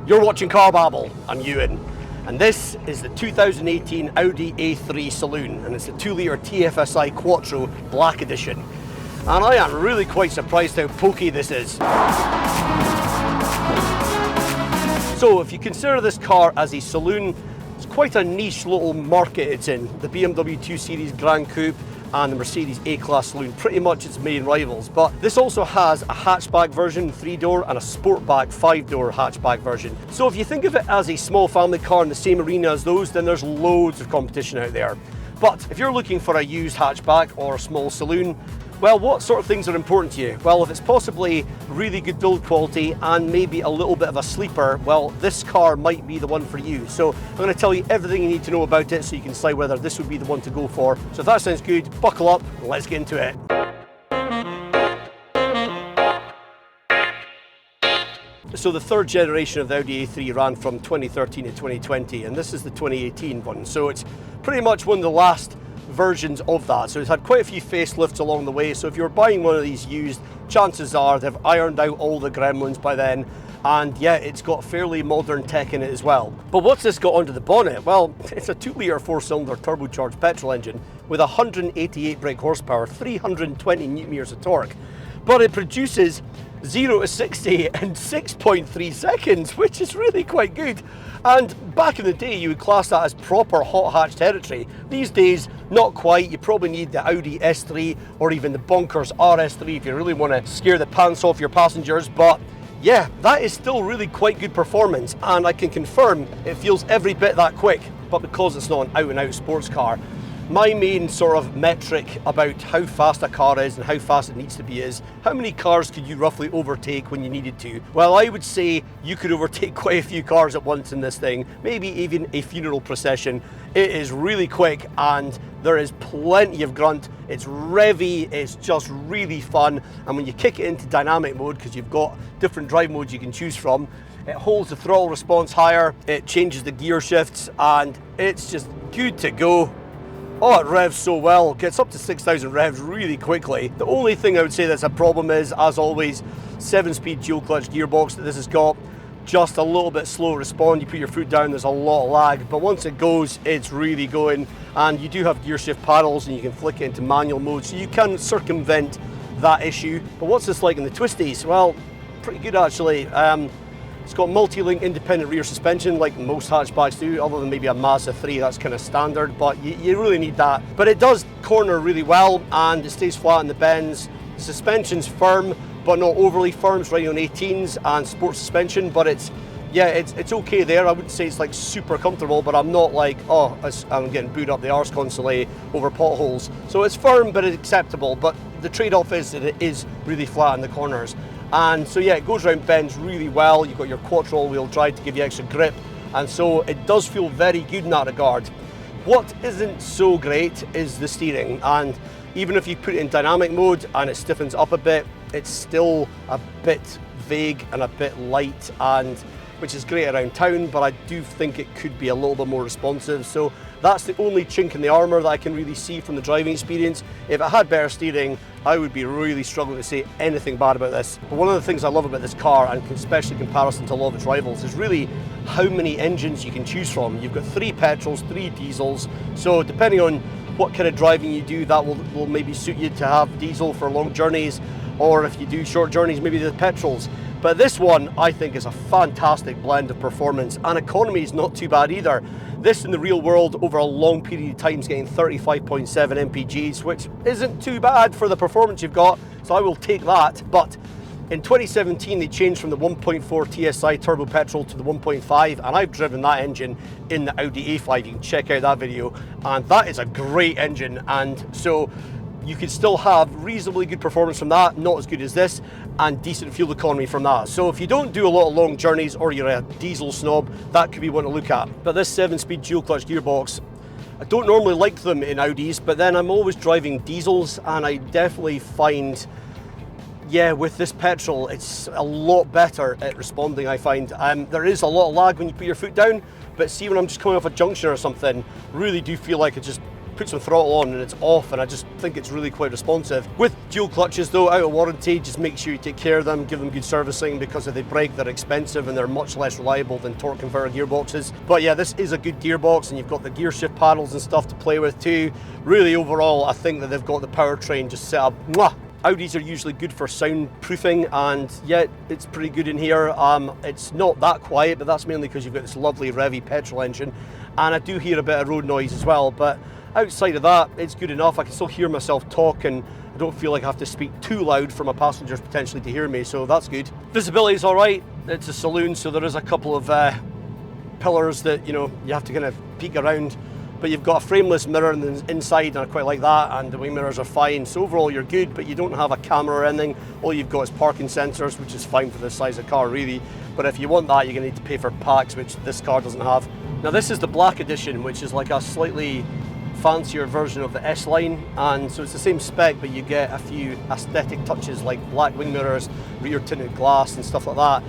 You're watching Car Babble, I'm Ewan, and this is the 2018 Audi A3 Saloon, and it's the 2-litre TFSI Quattro Black Edition. And I am really quite surprised how pokey this is. So if you consider this car as a saloon, it's quite a niche little market it's in. The BMW 2 Series Grand Coupe and the Mercedes A-Class Saloon, pretty much its main rivals. But this also has a hatchback version, 3-door, and a Sportback 5-door hatchback version. So if you think of it as a small family car in the same arena as those, then there's loads of competition out there. But if you're looking for a used hatchback or a small saloon, well, what sort of things are important to you? Well, if it's possibly really good build quality and maybe a little bit of a sleeper, well, this car might be the one for you. So I'm going to tell you everything you need to know about it so you can decide whether this would be the one to go for. So if that sounds good, buckle up and let's get into it. So the third generation of the Audi A3 ran from 2013 to 2020, and this is the 2018 one. So it's pretty much one of the last versions of that. So it's had quite a few facelifts along the way. So if you're buying one of these used, chances are they've ironed out all the gremlins by then. And yeah, it's got fairly modern tech in it as well. But what's this got under the bonnet? Well, it's a 2-litre 4-cylinder turbocharged petrol engine with 188 brake horsepower, 320 newton-meters of torque. But it produces 0 to 60 in 6.3 seconds, which is really quite good. And back in the day, you would class that as proper hot hatch territory. These days, not quite. You probably need the Audi S3 or even the bonkers RS3 if you really want to scare the pants off your passengers. But yeah, that is still really quite good performance, and I can confirm it feels every bit that quick. But because it's not an out-and-out sports car, my main sort of metric about how fast a car is and how fast it needs to be is how many cars could you roughly overtake when you needed to? Well, I would say you could overtake quite a few cars at once in this thing, maybe even a funeral procession. It is really quick and there is plenty of grunt. It's revvy, it's just really fun. And when you kick it into dynamic mode, because you've got different drive modes you can choose from, it holds the throttle response higher, it changes the gear shifts, and it's just good to go. Oh, it revs so well, gets up to 6,000 revs really quickly. The only thing I would say that's a problem is, as always, 7-speed dual clutch gearbox that this has got. Just a little bit slow to respond. You put your foot down, there's a lot of lag, but once it goes, it's really going. And you do have gear shift paddles and you can flick it into manual mode, so you can circumvent that issue. But what's this like in the twisties? Well, pretty good actually. It's got multi-link independent rear suspension like most hatchbacks do, other than maybe a Mazda 3, that's kind of standard, but you really need that. But it does corner really well and it stays flat in the bends. The suspension's firm, but not overly firm. It's running on 18s and sport suspension, but it's okay there. I wouldn't say it's like super comfortable, but I'm not like, oh, I'm getting booed up the arse constantly over potholes. So it's firm, but it's acceptable. But the trade-off is that it is really flat in the corners. And so yeah, it goes around bends really well. You've got your Quattro all-wheel drive to give you extra grip. And so it does feel very good in that regard. What isn't so great is the steering. And even if you put it in dynamic mode and it stiffens up a bit, it's still a bit vague and a bit light, and which is great around town, but I do think it could be a little bit more responsive. So that's the only chink in the armour that I can really see from the driving experience. If it had better steering, I would be really struggling to say anything bad about this. But one of the things I love about this car, and especially in comparison to a lot of its rivals, is really how many engines you can choose from. You've got 3 petrols, 3 diesels, so depending on what kind of driving you do, that will maybe suit you to have diesel for long journeys, or if you do short journeys, maybe the petrols. But this one, I think, is a fantastic blend of performance, and economy is not too bad either. This in the real world over a long period of time is getting 35.7 mpgs, which isn't too bad for the performance you've got, so I will take that. But in 2017, they changed from the 1.4 TSI turbo petrol to the 1.5, and I've driven that engine in the Audi A5. You can check out that video, and that is a great engine. And so you could still have reasonably good performance from that, not as good as this, and decent fuel economy from that. So if you don't do a lot of long journeys or you're a diesel snob, that could be one to look at. But this 7-speed dual clutch gearbox, I don't normally like them in Audis, but then I'm always driving diesels, and I definitely find, yeah, with this petrol, it's a lot better at responding, I find. There is a lot of lag when you put your foot down, but see, when I'm just coming off a junction or something, really do feel like it just put some throttle on and it's off, and I just think it's really quite responsive. With dual clutches though, out of warranty, just make sure you take care of them, give them good servicing, because if they break, they're expensive and they're much less reliable than torque converter gearboxes. But yeah, this is a good gearbox, and you've got the gear shift paddles and stuff to play with too. Really overall, I think that they've got the powertrain just set up. Mwah! Audis are usually good for soundproofing, and yet it's pretty good in here. It's not that quiet, but that's mainly because you've got this lovely revvy petrol engine, and I do hear a bit of road noise as well, but outside of that, it's good enough. I can still hear myself talk, and I don't feel like I have to speak too loud for my passengers potentially to hear me, so that's good. Visibility is all right. It's a saloon, so there is a couple of pillars that, you know, you have to kind of peek around, but you've got a frameless mirror inside, and I quite like that, and the wing mirrors are fine. So overall you're good, but you don't have a camera or anything. All you've got is parking sensors, which is fine for this size of car really, but if you want that, you're going to need to pay for packs, which this car doesn't have. Now this is the black edition, which is like a slightly fancier version of the S-Line, and so it's the same spec, but you get a few aesthetic touches like black wing mirrors, rear tinted glass and stuff like that,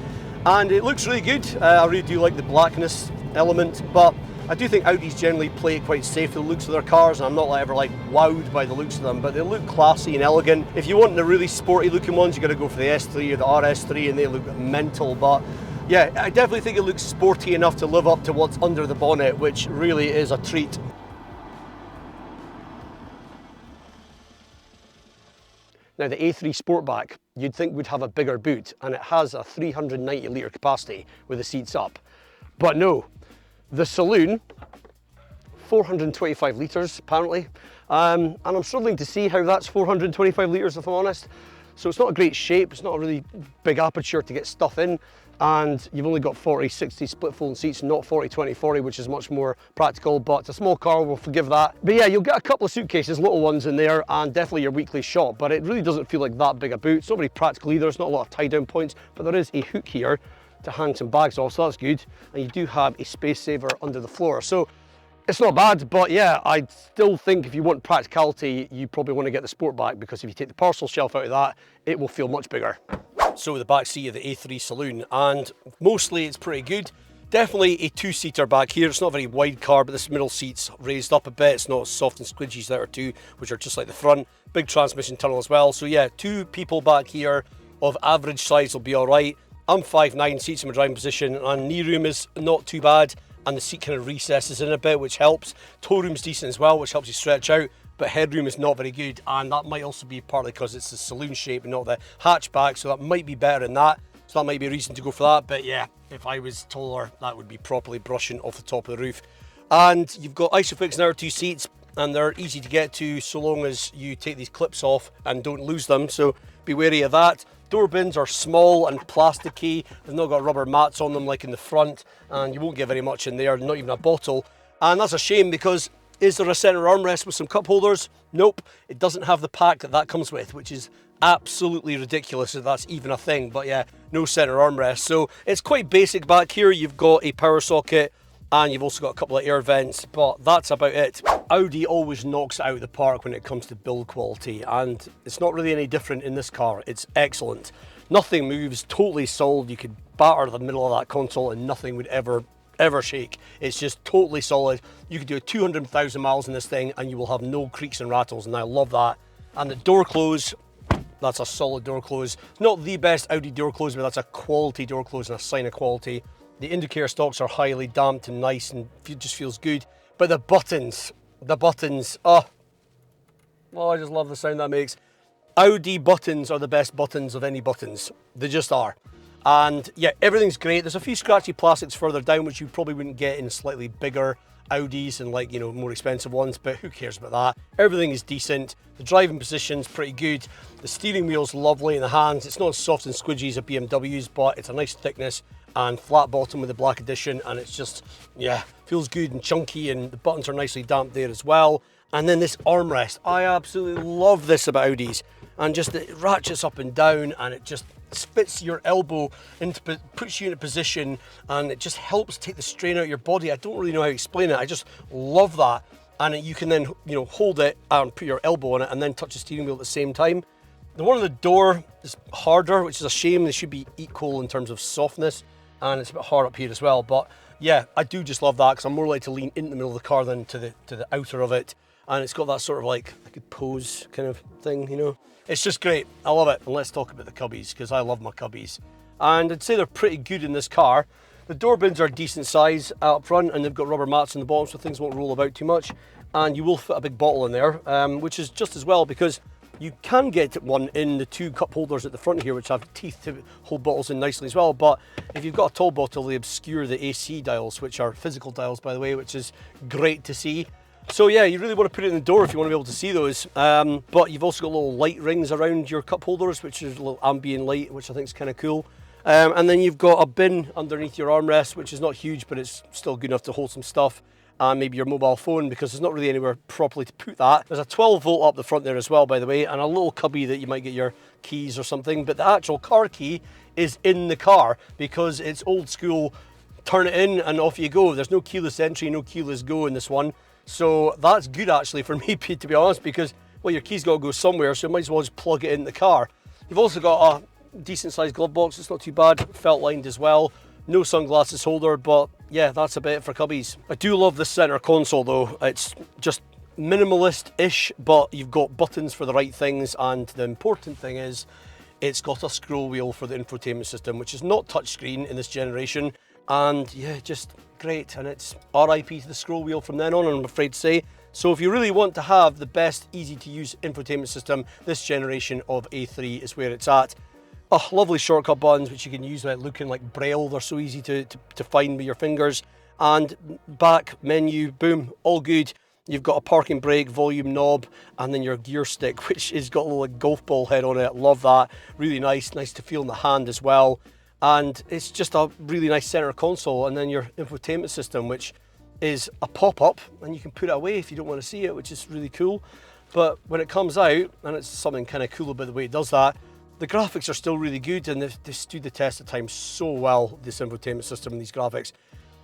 and it looks really good. I really do like the blackness element, but I do think Audis generally play it quite safe, the looks of their cars, and I'm not ever like wowed by the looks of them, but they look classy and elegant. If you want the really sporty looking ones, you got to go for the S3 or the RS3, and they look mental, but yeah, I definitely think it looks sporty enough to live up to what's under the bonnet, which really is a treat. Now the A3 Sportback, you'd think would have a bigger boot, and it has a 390 litre capacity with the seats up, but no. The saloon, 425 litres apparently, and I'm struggling to see how that's 425 litres if I'm honest. So it's not a great shape, it's not a really big aperture to get stuff in, and you've only got 40-60 split folding seats, not 40-20-40, which is much more practical, but it's a small car, we'll forgive that. But yeah, you'll get a couple of suitcases, little ones in there, and definitely your weekly shop, but it really doesn't feel like that big a boot. It's not very practical either, it's not a lot of tie down points, but there is a hook here to hang some bags off, so that's good, and you do have a space saver under the floor, so it's not bad. But yeah, I still think if you want practicality, you probably want to get the Sportback, because if you take the parcel shelf out of that, it will feel much bigger. So the back seat of the A3 saloon, and mostly it's pretty good. Definitely a two-seater back here. It's not a very wide car, but this middle seat's raised up a bit. It's not as soft and squidgy as the other two, which are just like the front. Big transmission tunnel as well, so yeah, two people back here of average size will be all right. I'm 5'9", seats in my driving position, and knee room is not too bad, and the seat kind of recesses in a bit, which helps. Toe room's decent as well, which helps you stretch out, but headroom is not very good, and that might also be partly because it's the saloon shape and not the hatchback, so that might be better than that. So that might be a reason to go for that, but yeah, if I was taller, that would be properly brushing off the top of the roof. And you've got Isofix in the other two seats, and they're easy to get to so long as you take these clips off and don't lose them, so be wary of that. Door bins are small and plasticky. They've not got rubber mats on them like in the front, and you won't get very much in there, not even a bottle. And that's a shame, because is there a centre armrest with some cup holders? Nope, it doesn't have the pack that comes with, which is absolutely ridiculous if that's even a thing. But yeah, no centre armrest. So it's quite basic back here. You've got a power socket, and you've also got a couple of air vents, but that's about it. Audi always knocks it out of the park when it comes to build quality, and it's not really any different in this car. It's excellent. Nothing moves, totally solid. You could batter the middle of that console and nothing would ever shake. It's just totally solid. You could do 200,000 miles in this thing and you will have no creaks and rattles, and I love that. And the door close, that's a solid door close. Not the best Audi door close, but that's a quality door close and a sign of quality. The indicator stalks are highly damped and nice, and it just feels good. But the buttons, oh, I just love the sound that makes. Audi buttons are the best buttons of any buttons. They just are. And yeah, everything's great. There's a few scratchy plastics further down, which you probably wouldn't get in slightly bigger Audis and, like, you know, more expensive ones, but who cares about that? Everything is decent. The driving position's pretty good. The steering wheel's lovely in the hands. It's not as soft and squidgy as a BMW's, but it's a nice thickness and flat bottom with the black edition, and it's just, yeah, feels good and chunky, and the buttons are nicely damped there as well. And then this armrest, I absolutely love this about Audis, and just it ratchets up and down, and it just fits your elbow into, puts you in a position, and it just helps take the strain out of your body. I don't really know how to explain it. I just love that. And you can then, you know, hold it and put your elbow on it and then touch the steering wheel at the same time. The one on the door is harder, which is a shame. They should be equal in terms of softness, and it's a bit hard up here as well. But yeah, I do just love that, because I'm more likely to lean into the middle of the car than to the outer of it. and it's got that sort of like a good pose kind of thing, you know. It's just great. I love it. And let's talk about the Cubbies, because I love my Cubbies. And I'd say they're pretty good in this car. The door bins are decent size up front, and they've got rubber mats on the bottom so things won't roll about too much. And you will fit a big bottle in there, which is just as well, because you can get one in the 2 cup holders at the front here, which have teeth to hold bottles in nicely as well. But if you've got a tall bottle, they obscure the AC dials, which are physical dials, by the way, which is great to see. So yeah, you really want to put it in the door if you want to be able to see those. But you've also got little light rings around your cup holders, which is a little ambient light, which I think is kind of cool. And then you've got a bin underneath your armrest, which is not huge, but it's still good enough to hold some stuff. And maybe your mobile phone, because there's not really anywhere properly to put that. There's a 12 volt up the front there as well, by the way, and a little cubby that you might get your keys or something. But the actual car key is in the car, because it's old school, turn it in and off you go. There's no keyless entry, no keyless go in this one. So that's good actually for me, to be honest, because, well, your key's got to go somewhere, so you might as well just plug it in the car. You've also got a decent sized glove box, it's not too bad, felt lined as well. No sunglasses holder, but yeah, that's about it for Cubbies. I do love the center console though. It's just minimalist-ish, but you've got buttons for the right things, and the important thing is it's got a scroll wheel for the infotainment system, which is not touchscreen in this generation. And yeah, just great. And it's RIP to the scroll wheel from then on, I'm afraid to say. So if you really want to have the best easy to use infotainment system, this generation of A3 is where it's at. Oh, lovely shortcut buttons which you can use without looking like braille. They're so easy to find with your fingers. And back menu, boom, all good. You've got a parking brake, volume knob, and then your gear stick, which has got a little like, golf ball head on it. Love that. Really nice to feel in the hand as well. And it's just a really nice center console, and then your infotainment system, which is a pop-up, and you can put it away if you don't want to see it, which is really cool. But when it comes out, and it's something kind of cool about the way it does that, the graphics are still really good, and they've stood the test of time so well, this infotainment system and these graphics.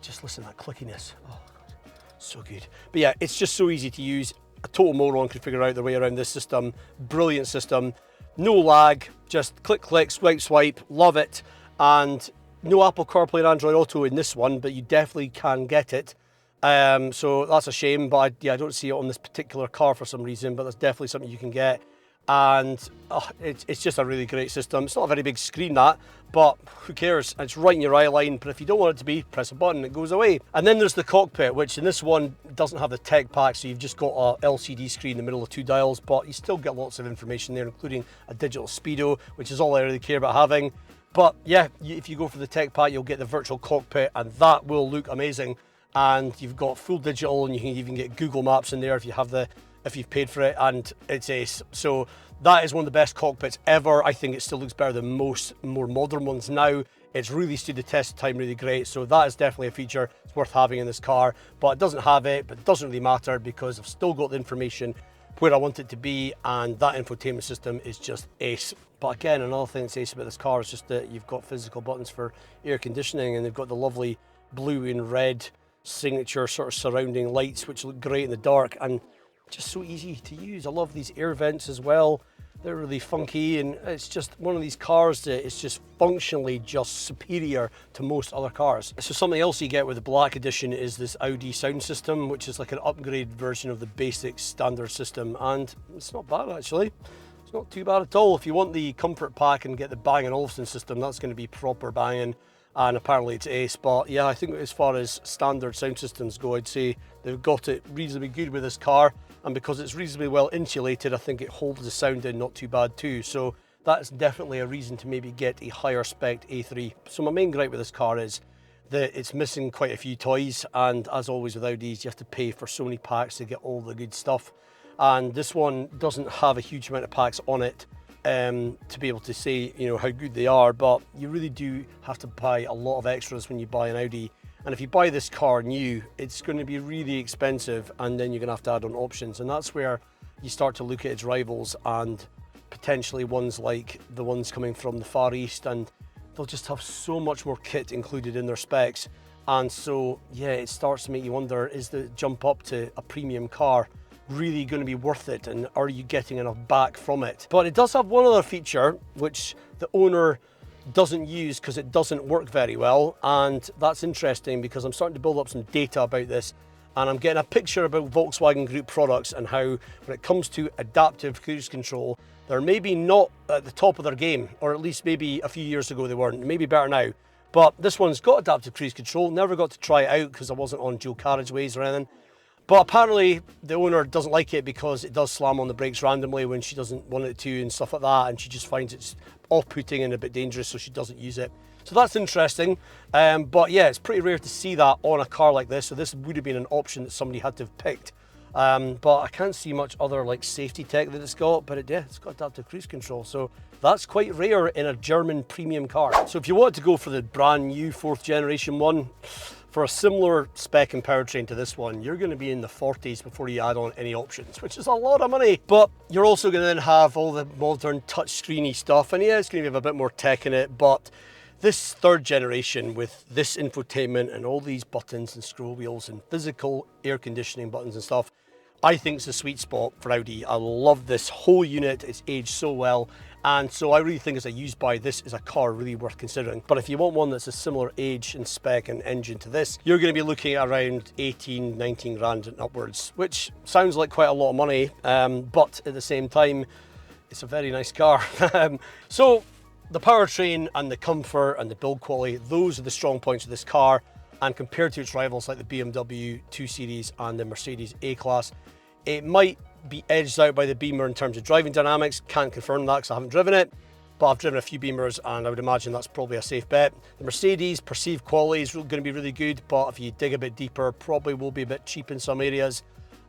Just listen to that clickiness. Oh, God, so good. But yeah, it's just so easy to use. A total moron could figure out their way around this system. Brilliant system. No lag, just click, click, swipe, swipe. Love it. And no Apple CarPlay and Android Auto in this one, but you definitely can get it. So that's a shame, but I don't see it on this particular car for some reason, but that's definitely something you can get. And it's just a really great system. It's not a very big screen, that, but who cares? It's right in your eye line, but if you don't want it to be, press a button, it goes away. And then there's the cockpit, which in this one doesn't have the tech pack, so you've just got a LCD screen in the middle of 2 dials, but you still get lots of information there, including a digital speedo, which is all I really care about having. But yeah, if you go for the tech pack, you'll get the virtual cockpit, and that will look amazing. And you've got full digital, and you can even get Google Maps in there if you've paid for it, and it's ace. So that is one of the best cockpits ever. I think it still looks better than most more modern ones now. It's really stood the test of time, really great. So that is definitely a feature it's worth having in this car. But it doesn't have it, but it doesn't really matter, because I've still got the information where I want it to be, and that infotainment system is just ace. But again, another thing that's ace about this car is just that you've got physical buttons for air conditioning, and they've got the lovely blue and red signature sort of surrounding lights, which look great in the dark and just so easy to use. I love these air vents as well. They're really funky, and it's just one of these cars that is just functionally just superior to most other cars. So something else you get with the Black Edition is this Audi sound system, which is like an upgraded version of the basic standard system, and it's not bad actually. It's not too bad at all. If you want the comfort pack and get the Bang & Olufsen system, that's going to be proper banging, and apparently it's ace. But yeah, I think as far as standard sound systems go, I'd say they've got it reasonably good with this car. And because it's reasonably well insulated, I think it holds the sound in not too bad too. So that's definitely a reason to maybe get a higher spec A3. So my main gripe with this car is that it's missing quite a few toys. And as always with Audis, you have to pay for so many packs to get all the good stuff. And this one doesn't have a huge amount of packs on it to be able to say, you know, how good they are. But you really do have to buy a lot of extras when you buy an Audi. And if you buy this car new, it's going to be really expensive, and then you're going to have to add on options. And that's where you start to look at its rivals, and potentially ones like the ones coming from the Far East, and they'll just have so much more kit included in their specs. And so, yeah, it starts to make you wonder, is the jump up to a premium car really going to be worth it? And are you getting enough back from it? But it does have one other feature, which the owner doesn't use because it doesn't work very well, and that's interesting because I'm starting to build up some data about this, and I'm getting a picture about Volkswagen Group products and how, when it comes to adaptive cruise control, they're maybe not at the top of their game, or at least maybe a few years ago they weren't, maybe better now. But this one's got adaptive cruise control. Never got to try it out because I wasn't on dual carriageways or anything. But apparently the owner doesn't like it because it does slam on the brakes randomly when she doesn't want it to and stuff like that, and she just finds it's off-putting and a bit dangerous, so she doesn't use it. So that's interesting. But yeah, it's pretty rare to see that on a car like this, so this would have been an option that somebody had to have picked. But I can't see much other like safety tech that it's got, but yeah, it's got adaptive cruise control. So that's quite rare in a German premium car. So if you want to go for the brand new 4th generation one, for a similar spec and powertrain to this one, you're going to be in the 40s before you add on any options, which is a lot of money. But you're also going to then have all the modern touchscreeny stuff, and yeah, it's going to have a bit more tech in it, but this 3rd generation with this infotainment and all these buttons and scroll wheels and physical air conditioning buttons and stuff, I think it's a sweet spot for Audi. I love this whole unit, it's aged so well, and so I really think as a used buy, this is a car really worth considering. But if you want one that's a similar age and spec and engine to this, you're going to be looking at around 18, 19 grand and upwards, which sounds like quite a lot of money, but at the same time, it's a very nice car. So the powertrain and the comfort and the build quality, those are the strong points of this car. And compared to its rivals like the BMW 2 Series and the Mercedes A-Class, it might be edged out by the Beamer in terms of driving dynamics. Can't confirm that because I haven't driven it, but I've driven a few Beamers and I would imagine that's probably a safe bet. The Mercedes perceived quality is going to be really good, but if you dig a bit deeper, probably will be a bit cheap in some areas.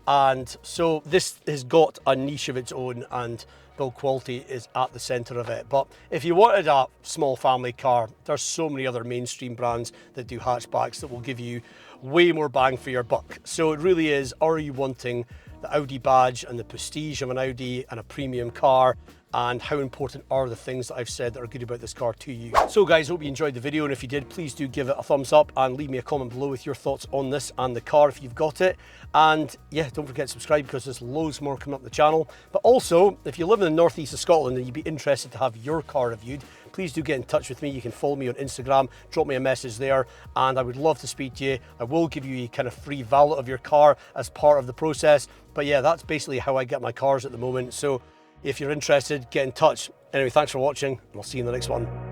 And so this has got a niche of its own, and build quality is at the center of it. But if you wanted a small family car, there's so many other mainstream brands that do hatchbacks that will give you way more bang for your buck. So it really is, are you wanting the Audi badge and the prestige of an Audi and a premium car? And how important are the things that I've said that are good about this car to you? So guys, hope you enjoyed the video, and if you did, please do give it a thumbs up and leave me a comment below with your thoughts on this and the car if you've got it. And yeah, don't forget to subscribe because there's loads more coming up the channel. But also, if you live in the northeast of Scotland and you'd be interested to have your car reviewed, please do get in touch with me. You can follow me on Instagram, drop me a message there, and I would love to speak to you. I will give you a kind of free valet of your car as part of the process. But yeah, that's basically how I get my cars at the moment. So if you're interested, get in touch. Anyway, thanks for watching, and I'll see you in the next one.